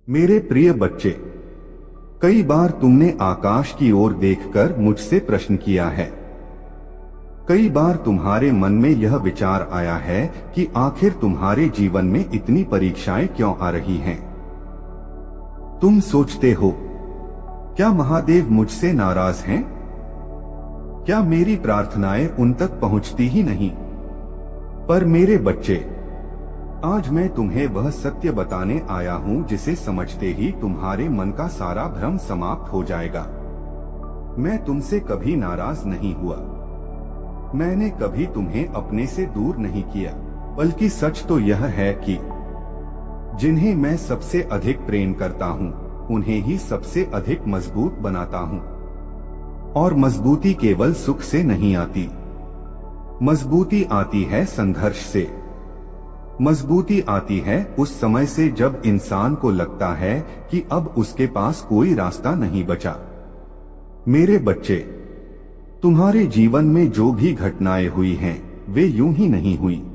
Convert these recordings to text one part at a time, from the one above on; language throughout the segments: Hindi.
मेरे प्रिय बच्चे, कई बार तुमने आकाश की ओर देखकर मुझसे प्रश्न किया है। कई बार तुम्हारे मन में यह विचार आया है कि आखिर तुम्हारे जीवन में इतनी परीक्षाएं क्यों आ रही हैं? तुम सोचते हो, क्या महादेव मुझसे नाराज हैं? क्या मेरी प्रार्थनाएं उन तक पहुंचती ही नहीं? पर मेरे बच्चे, आज मैं तुम्हें वह सत्य बताने आया हूं जिसे समझते ही तुम्हारे मन का सारा भ्रम समाप्त हो जाएगा। मैं तुमसे कभी नाराज नहीं हुआ। मैंने कभी तुम्हें अपने से दूर नहीं किया, बल्कि सच तो यह है कि जिन्हें मैं सबसे अधिक प्रेम करता हूं, उन्हें ही सबसे अधिक मजबूत बनाता हूं। और मजबूती केवल सुख से नहीं आती। मजबूती आती है संघर्ष से। मजबूती आती है उस समय से जब इंसान को लगता है कि अब उसके पास कोई रास्ता नहीं बचा। मेरे बच्चे, तुम्हारे जीवन में जो भी घटनाएं हुई हैं, वे यूं ही नहीं हुई।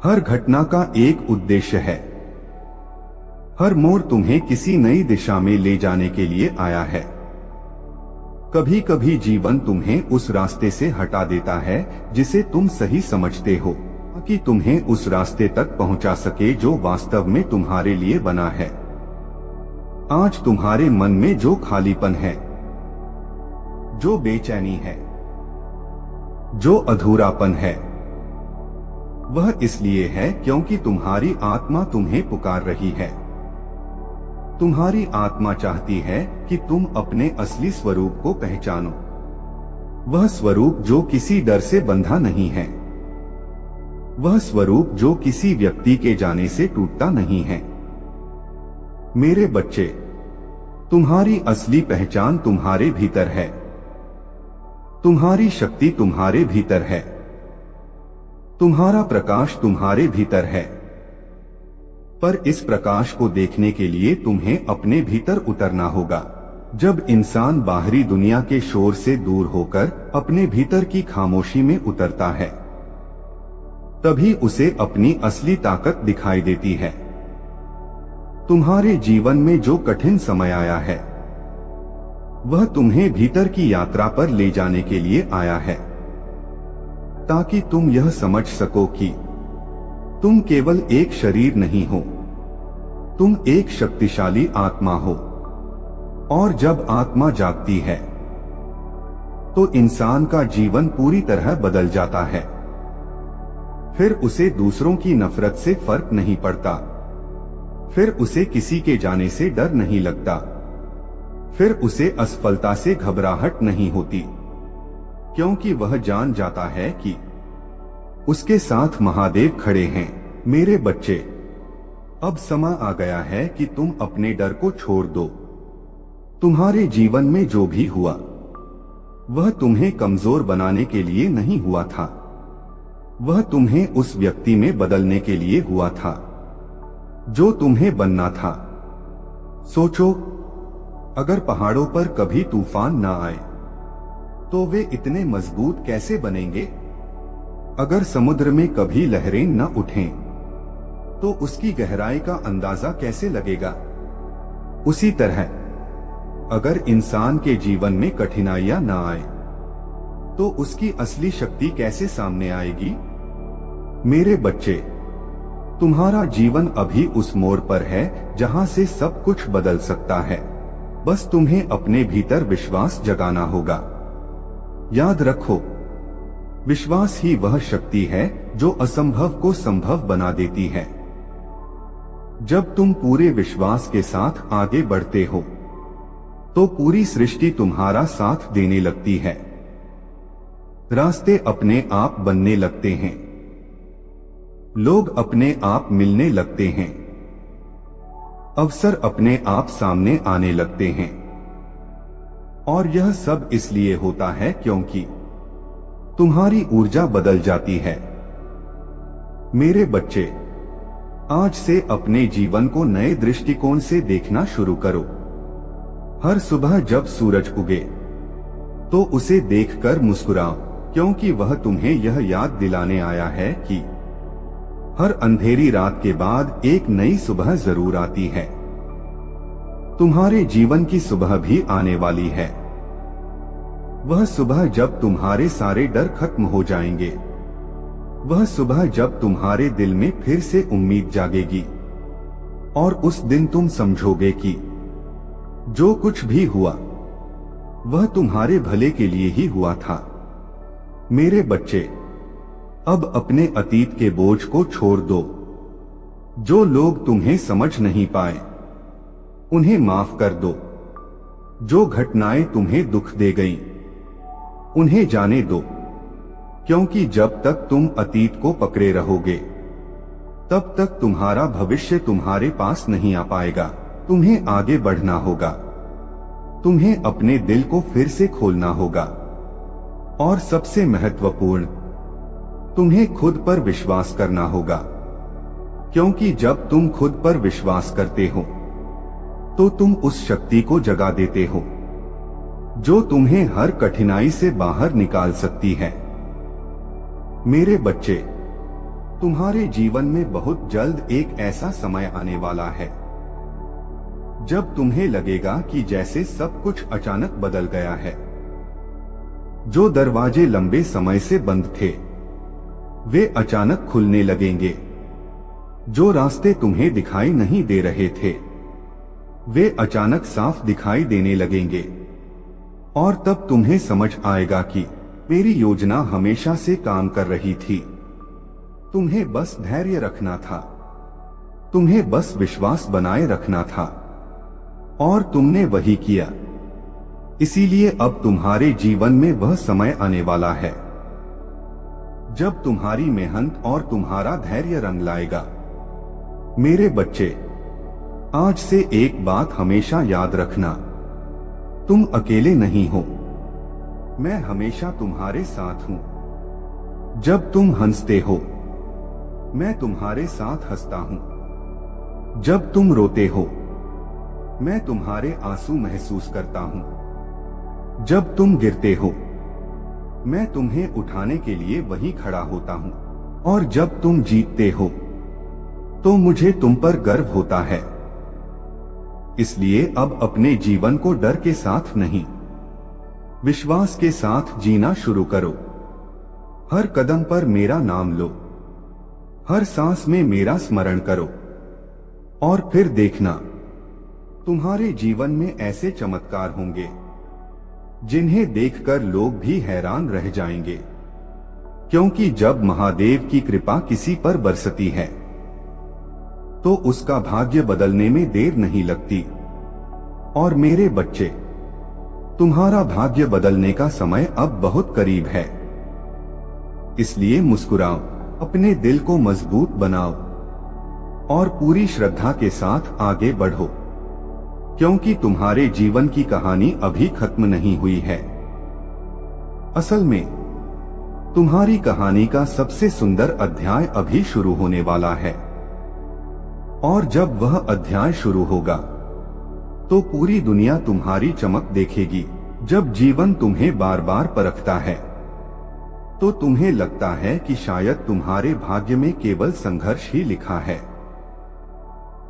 हर घटना का एक उद्देश्य है। हर मोड़ तुम्हें किसी नई दिशा में ले जाने के लिए आया है। कभी कभी जीवन तुम्हें उस रास्ते से हटा देता है जिसे तुम सही समझते हो, कि तुम्हें उस रास्ते तक पहुंचा सके जो वास्तव में तुम्हारे लिए बना है। आज तुम्हारे मन में जो खालीपन है, जो बेचैनी है, जो अधूरापन है, वह इसलिए है क्योंकि तुम्हारी आत्मा तुम्हें पुकार रही है। तुम्हारी आत्मा चाहती है कि तुम अपने असली स्वरूप को पहचानो। वह स्वरूप जो किसी डर से बंधा नहीं है। वह स्वरूप जो किसी व्यक्ति के जाने से टूटता नहीं है। मेरे बच्चे, तुम्हारी असली पहचान तुम्हारे भीतर है। तुम्हारी शक्ति तुम्हारे भीतर है। तुम्हारा प्रकाश तुम्हारे भीतर है। पर इस प्रकाश को देखने के लिए तुम्हें अपने भीतर उतरना होगा। जब इंसान बाहरी दुनिया के शोर से दूर होकर अपने भीतर की खामोशी में उतरता है, तभी उसे अपनी असली ताकत दिखाई देती है। तुम्हारे जीवन में जो कठिन समय आया है, वह तुम्हें भीतर की यात्रा पर ले जाने के लिए आया है, ताकि तुम यह समझ सको कि तुम केवल एक शरीर नहीं हो, तुम एक शक्तिशाली आत्मा हो। और जब आत्मा जागती है, तो इंसान का जीवन पूरी तरह बदल जाता है। फिर उसे दूसरों की नफरत से फर्क नहीं पड़ता। फिर उसे किसी के जाने से डर नहीं लगता। फिर उसे असफलता से घबराहट नहीं होती, क्योंकि वह जान जाता है कि उसके साथ महादेव खड़े हैं। मेरे बच्चे, अब समय आ गया है कि तुम अपने डर को छोड़ दो। तुम्हारे जीवन में जो भी हुआ, वह तुम्हें कमजोर बनाने के लिए नहीं हुआ था। वह तुम्हें उस व्यक्ति में बदलने के लिए हुआ था जो तुम्हें बनना था। सोचो, अगर पहाड़ों पर कभी तूफान ना आए, तो वे इतने मजबूत कैसे बनेंगे? अगर समुद्र में कभी लहरें न उठें, तो उसकी गहराई का अंदाजा कैसे लगेगा? उसी तरह, अगर इंसान के जीवन में कठिनाइयां न आए, तो उसकी असली शक्ति कैसे सामने आएगी? मेरे बच्चे, तुम्हारा जीवन अभी उस मोड़ पर है जहां से सब कुछ बदल सकता है। बस तुम्हें अपने भीतर विश्वास जगाना होगा। याद रखो, विश्वास ही वह शक्ति है जो असंभव को संभव बना देती है। जब तुम पूरे विश्वास के साथ आगे बढ़ते हो, तो पूरी सृष्टि तुम्हारा साथ देने लगती है। रास्ते अपने आप बनने लगते हैं। लोग अपने आप मिलने लगते हैं। अवसर अपने आप सामने आने लगते हैं। और यह सब इसलिए होता है क्योंकि तुम्हारी ऊर्जा बदल जाती है। मेरे बच्चे, आज से अपने जीवन को नए दृष्टिकोण से देखना शुरू करो। हर सुबह जब सूरज उगे, तो उसे देखकर मुस्कुराओ, क्योंकि वह तुम्हें यह याद दिलाने आया है कि हर अंधेरी रात के बाद एक नई सुबह जरूर आती है। तुम्हारे जीवन की सुबह भी आने वाली है। वह सुबह जब तुम्हारे सारे डर खत्म हो जाएंगे। वह सुबह जब तुम्हारे दिल में फिर से उम्मीद जागेगी और उस दिन तुम समझोगे कि जो कुछ भी हुआ वह तुम्हारे भले के लिए ही हुआ था। मेरे बच्चे, अब अपने अतीत के बोझ को छोड़ दो। जो लोग तुम्हें समझ नहीं पाए उन्हें माफ कर दो। जो घटनाएं तुम्हें दुख दे गईं, उन्हें जाने दो, क्योंकि जब तक तुम अतीत को पकड़े रहोगे तब तक तुम्हारा भविष्य तुम्हारे पास नहीं आ पाएगा। तुम्हें आगे बढ़ना होगा। तुम्हें अपने दिल को फिर से खोलना होगा और सबसे महत्वपूर्ण, तुम्हें खुद पर विश्वास करना होगा, क्योंकि जब तुम खुद पर विश्वास करते हो तो तुम उस शक्ति को जगा देते हो जो तुम्हें हर कठिनाई से बाहर निकाल सकती है। मेरे बच्चे, तुम्हारे जीवन में बहुत जल्द एक ऐसा समय आने वाला है जब तुम्हें लगेगा कि जैसे सब कुछ अचानक बदल गया है। जो दरवाजे लंबे समय से बंद थे वे अचानक खुलने लगेंगे। जो रास्ते तुम्हें दिखाई नहीं दे रहे थे वे अचानक साफ दिखाई देने लगेंगे और तब तुम्हें समझ आएगा कि मेरी योजना हमेशा से काम कर रही थी। तुम्हें बस धैर्य रखना था, तुम्हें बस विश्वास बनाए रखना था और तुमने वही किया। इसीलिए अब तुम्हारे जीवन में वह समय आने वाला है जब तुम्हारी मेहनत और तुम्हारा धैर्य रंग लाएगा। मेरे बच्चे, आज से एक बात हमेशा याद रखना, तुम अकेले नहीं हो। मैं हमेशा तुम्हारे साथ हूं। जब तुम हंसते हो मैं तुम्हारे साथ हंसता हूं। जब तुम रोते हो मैं तुम्हारे आंसू महसूस करता हूं। जब तुम गिरते हो मैं तुम्हें उठाने के लिए वहीं खड़ा होता हूं। और जब तुम जीतते हो तो मुझे तुम पर गर्व होता है। इसलिए अब अपने जीवन को डर के साथ नहीं, विश्वास के साथ जीना शुरू करो। हर कदम पर मेरा नाम लो, हर सांस में मेरा स्मरण करो और फिर देखना, तुम्हारे जीवन में ऐसे चमत्कार होंगे जिन्हें देखकर लोग भी हैरान रह जाएंगे। क्योंकि जब महादेव की कृपा किसी पर बरसती है तो उसका भाग्य बदलने में देर नहीं लगती। और मेरे बच्चे, तुम्हारा भाग्य बदलने का समय अब बहुत करीब है। इसलिए मुस्कुराओ, अपने दिल को मजबूत बनाओ और पूरी श्रद्धा के साथ आगे बढ़ो, क्योंकि तुम्हारे जीवन की कहानी अभी खत्म नहीं हुई है। असल में तुम्हारी कहानी का सबसे सुंदर अध्याय अभी शुरू होने वाला है। और जब वह अध्याय शुरू होगा तो पूरी दुनिया तुम्हारी चमक देखेगी। जब जीवन तुम्हें बार बार परखता है तो तुम्हें लगता है कि शायद तुम्हारे भाग्य में केवल संघर्ष ही लिखा है।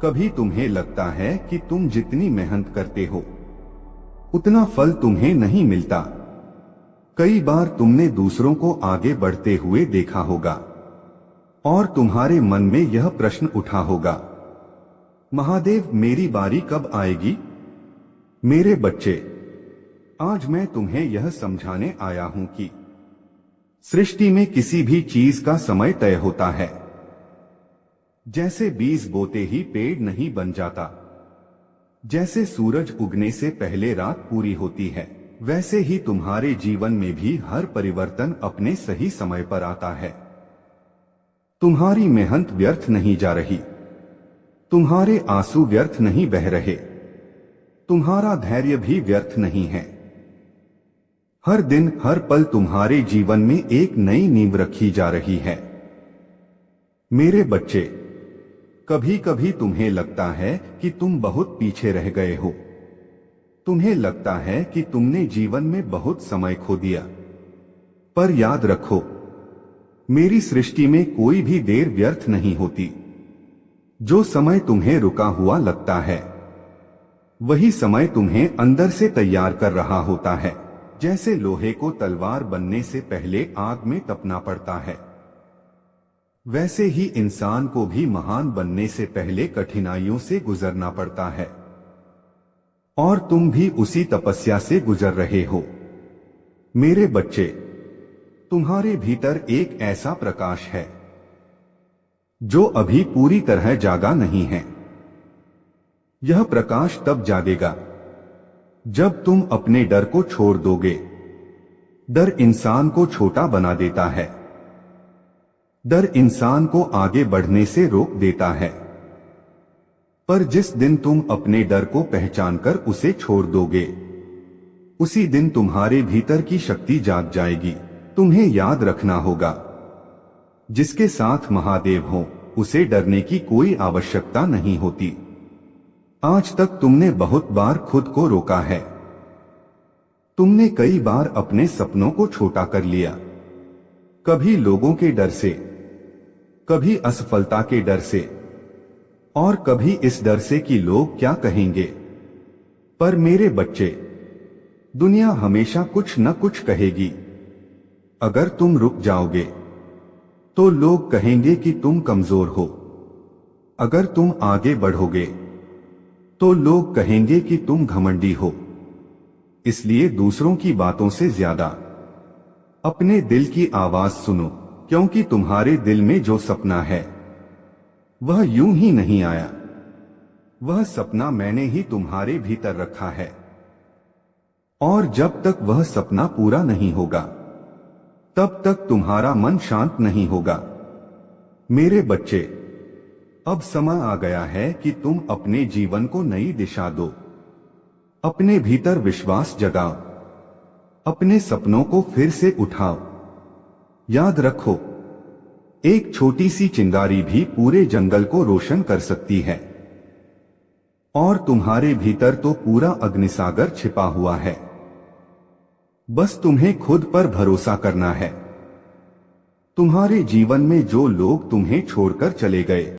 कभी तुम्हें लगता है कि तुम जितनी मेहनत करते हो उतना फल तुम्हें नहीं मिलता। कई बार तुमने दूसरों को आगे बढ़ते हुए देखा होगा और तुम्हारे मन में यह प्रश्न उठा होगा, महादेव, मेरी बारी कब आएगी? मेरे बच्चे, आज मैं तुम्हें यह समझाने आया हूं कि सृष्टि में किसी भी चीज का समय तय होता है। जैसे बीज बोते ही पेड़ नहीं बन जाता, जैसे सूरज उगने से पहले रात पूरी होती है, वैसे ही तुम्हारे जीवन में भी हर परिवर्तन अपने सही समय पर आता है। तुम्हारी मेहनत व्यर्थ नहीं जा रही, तुम्हारे आंसू व्यर्थ नहीं बह रहे, तुम्हारा धैर्य भी व्यर्थ नहीं है। हर दिन हर पल तुम्हारे जीवन में एक नई नींव रखी जा रही है। मेरे बच्चे, कभी कभी तुम्हें लगता है कि तुम बहुत पीछे रह गए हो। तुम्हें लगता है कि तुमने जीवन में बहुत समय खो दिया। पर याद रखो, मेरी सृष्टि में कोई भी देर व्यर्थ नहीं होती। जो समय तुम्हें रुका हुआ लगता है वही समय तुम्हें अंदर से तैयार कर रहा होता है। जैसे लोहे को तलवार बनने से पहले आग में तपना पड़ता है, वैसे ही इंसान को भी महान बनने से पहले कठिनाइयों से गुजरना पड़ता है। और तुम भी उसी तपस्या से गुजर रहे हो। मेरे बच्चे, तुम्हारे भीतर एक ऐसा प्रकाश है जो अभी पूरी तरह जागा नहीं है। यह प्रकाश तब जागेगा जब तुम अपने डर को छोड़ दोगे। डर इंसान को छोटा बना देता है। डर इंसान को आगे बढ़ने से रोक देता है। पर जिस दिन तुम अपने डर को पहचानकर उसे छोड़ दोगे, उसी दिन तुम्हारे भीतर की शक्ति जाग जाएगी। तुम्हें याद रखना होगा, जिसके साथ महादेव हो उसे डरने की कोई आवश्यकता नहीं होती। आज तक तुमने बहुत बार खुद को रोका है। तुमने कई बार अपने सपनों को छोटा कर लिया, कभी लोगों के डर से, कभी असफलता के डर से, और कभी इस डर से कि लोग क्या कहेंगे। पर मेरे बच्चे, दुनिया हमेशा कुछ न कुछ कहेगी। अगर तुम रुक जाओगे तो लोग कहेंगे कि तुम कमजोर हो। अगर तुम आगे बढ़ोगे तो लोग कहेंगे कि तुम घमंडी हो। इसलिए दूसरों की बातों से ज्यादा अपने दिल की आवाज सुनो, क्योंकि तुम्हारे दिल में जो सपना है वह यूं ही नहीं आया। वह सपना मैंने ही तुम्हारे भीतर रखा है, और जब तक वह सपना पूरा नहीं होगा तब तक तुम्हारा मन शांत नहीं होगा। मेरे बच्चे, अब समय आ गया है कि तुम अपने जीवन को नई दिशा दो। अपने भीतर विश्वास जगाओ, अपने सपनों को फिर से उठाओ। याद रखो, एक छोटी सी चिंगारी भी पूरे जंगल को रोशन कर सकती है। और तुम्हारे भीतर तो पूरा अग्निसागर छिपा हुआ है। बस तुम्हें खुद पर भरोसा करना है। तुम्हारे जीवन में जो लोग तुम्हें छोड़कर चले गए,